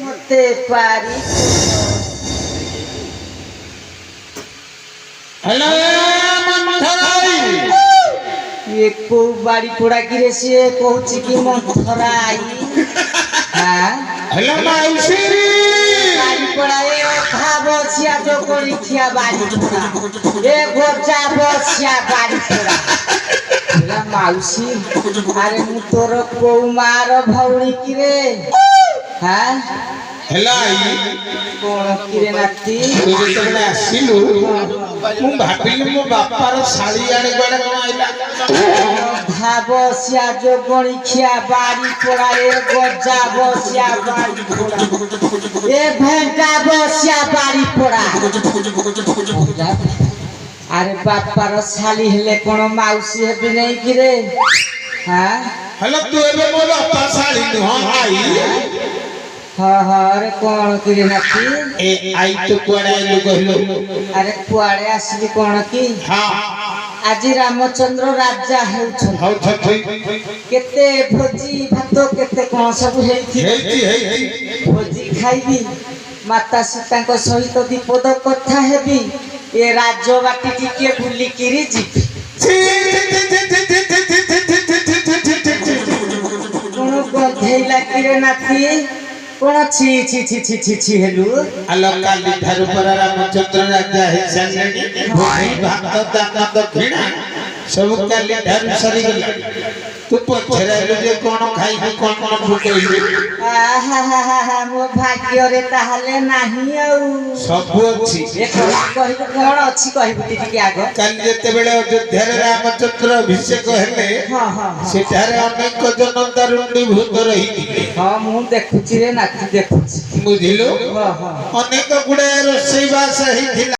मते पारी हेलो मंथराई ये को बाड़ी पोड़ा की रे से कहूची कि मंथराई हां हेलो माउसी बाड़ी पोड़ा ए खाबसिया जो कोरी खिया बाड़ी पोड़ा ए गोजा बसिया बाड़ी पोड़ा हेला माउसी अरे मु तोर को मार भौरी की रे हां हेलो आई कोण की रे नाती तू जेतबे आसिलु मु भाबिली मो बापार साली आड़े गडे कोन आइला भाबसिया जो गणी खिया बाड़ी पोड़ा ए गोजा बसिया बाड़ी पोड़ा ए भेंटा बसिया बाड़ी पोड़ा अरे बापार साली हेले कोन माउसी हेबी नै कि रे हां हेलो तू एबे मो बापा साली नु आई हां हां अरे कोन कि रे नाती ए आई तो कुआडे आइलु कहलो अरे कुआडे आसली कोन कि हां आज रामचंद्र राजा हेउछन हाउ छथई केते भोजी भातो केते कोन सब हेइथि हेइथि भोजी खाइबी माता सीता को सहित दीपद कथा हेबी ए राज्य बाटी टिके बुली किरी जीबी कोन गधेइला किरे नाती कोन छी छी छी छी छी छी हेलु आलो काली थारु पर रामचंद्र राजा हिसानी भोई भात दाना दक्षिणा सब काली थारु सरी गेला तू पछरालु जे कोन खाइबी कोन कोन भुकइबी आहा हा हा हा मो भाग्य रे ताहले नाही आउ सब अछि ए कहि कोन अछि कहिबी टिके आगो काली जेते बेले अयोध्या रे रामचंद्र अभिषेक हेले हां हां सेठारे अनेक जन दारुणी भूत रहिथिले हां मु देखुची रे नाती देखुची बुझिलो हां हां अनेक गुडे रोसई बास हेथिला।